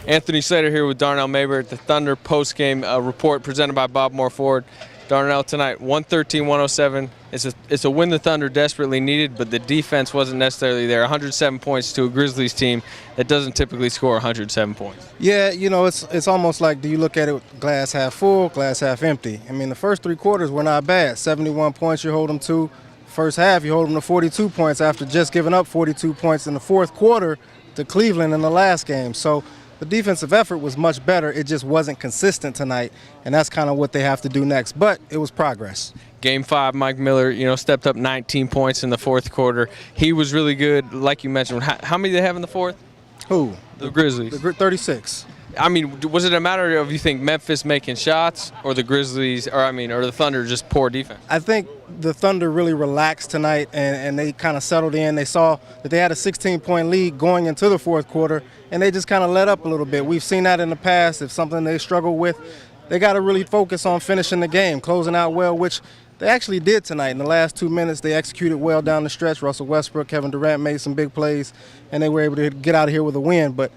Anthony Slater here with Darnell Mayberry at the Thunder post-game report presented by Bob Moore Ford. Darnell, tonight, 113-107. It's a win the Thunder desperately needed, but the defense wasn't necessarily there. 107 points to a Grizzlies team that doesn't typically score 107 points. Yeah, you know, it's almost like, do you look at it glass half full, glass half empty? I mean, the first three quarters were not bad. 71 points you hold them to. First half, you hold them to 42 points after just giving up 42 points in the fourth quarter to Cleveland in the last game. So the defensive effort was much better. It just wasn't consistent tonight, and that's kind of what they have to do next. But it was progress. Game 5, Mike Miller, stepped up 19 points in the fourth quarter. He was really good, like you mentioned. How many did they have in the fourth? Who? The Grizzlies. 36. I mean, was it a matter of, you think, Memphis making or the Grizzlies, or the Thunder just poor defense? I think the Thunder really relaxed tonight, and they kind of settled in. They saw that they had a 16-point lead going into the fourth quarter, and they just kind of let up a little bit. We've seen that in the past. If something they struggle with, they got to really focus on finishing the game, closing out well, which they actually did tonight. In the last 2 minutes, they executed well down the stretch. Russell Westbrook, Kevin Durant made some big plays, and they were able to get out of here with a win. But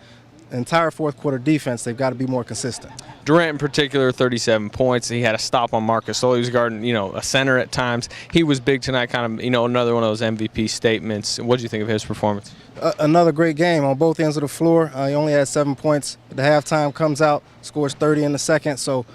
the entire fourth quarter defense, they've got to be more consistent. Durant in particular, 37 points. He had a stop on Marcus. So he was guarding, a center at times. He was big tonight, kind of, another one of those MVP statements. What did you think of his performance? Another great game on both ends of the floor. He only had 7 points at the halftime, comes out, scores 30 in the second. So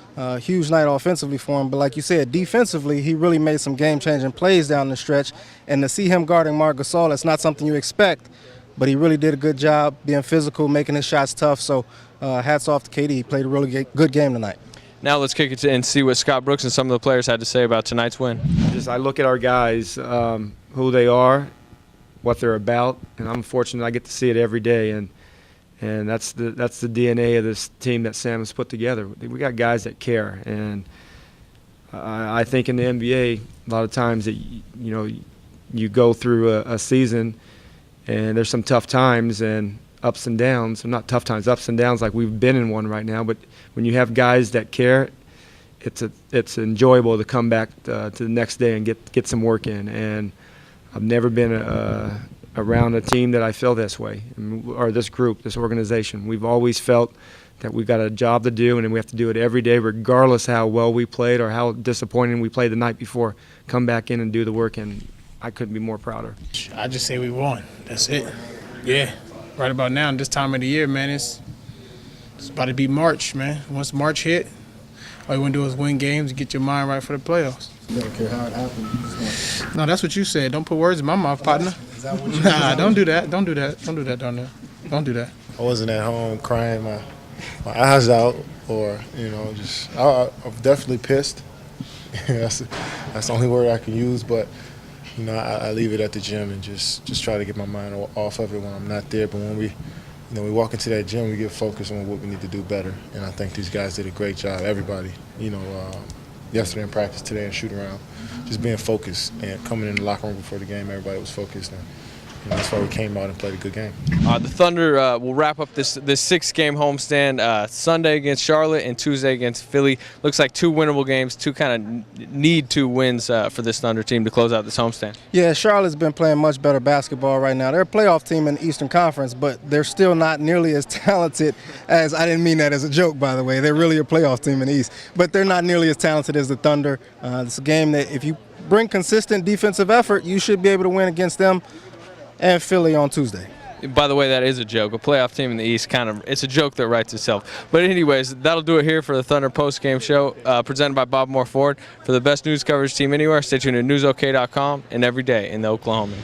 huge night offensively for him. But like you said, defensively, he really made some game-changing plays down the stretch. And to see him guarding Marc Gasol, that's not something you expect. But he really did a good job being physical, making his shots tough. So hats off to KD. He played a really good game tonight. Now let's kick it and see what Scott Brooks and some of the players had to say about tonight's win. I look at our guys, who they are, what they're about, and I'm fortunate I get to see it every day. And that's the DNA of this team that Sam has put together. We got guys that care, and I think in the NBA a lot of times that you go through a season. And there's some tough times and ups and downs. Not tough times, ups and downs like we've been in one right now. But when you have guys that care, it's enjoyable to come back to the next day and get some work in. And I've never been around a team that I feel this way, or this group, this organization. We've always felt that we've got a job to do, and we have to do it every day, regardless how well we played or how disappointing we played the night before. Come back in and do the work, and I couldn't be more prouder. I just say we won. That's it. Yeah. Right about now, this time of the year, man, it's about to be March, man. Once March hit, all you want to do is win games and get your mind right for the playoffs. You don't care how it happened. No, that's what you said. Don't put words in my mouth, partner. Is that what you Nah, don't do that. Don't do that. Don't do that, Darnell. Don't do that. I wasn't at home crying my eyes out, or I'm definitely pissed. that's the only word I can use, but I leave it at the gym and just try to get my mind off of it when I'm not there. But when we walk into that gym, we get focused on what we need to do better. And I think these guys did a great job. Everybody, yesterday in practice, today in shoot around, just being focused and coming in the locker room before the game. Everybody was focused, and that's why we came out and played a good game. The Thunder will wrap up this 6-game homestand Sunday against Charlotte and Tuesday against Philly. Looks like 2 winnable games, 2 kind of need 2 wins for this Thunder team to close out this homestand. Yeah, Charlotte's been playing much better basketball right now. They're a playoff team in the Eastern Conference, but they're still not nearly as talented as, I didn't mean that as a joke, by the way. They're really a playoff team in the East, but they're not nearly as talented as the Thunder. It's a game that if you bring consistent defensive effort, you should be able to win against them and Philly on Tuesday. By the way, that is a joke. A playoff team in the East, it's a joke that writes itself. But anyways, that'll do it here for the Thunder post-game show presented by Bob Moore Ford. For the best news coverage team anywhere, stay tuned to newsok.com and every day in the Oklahoma.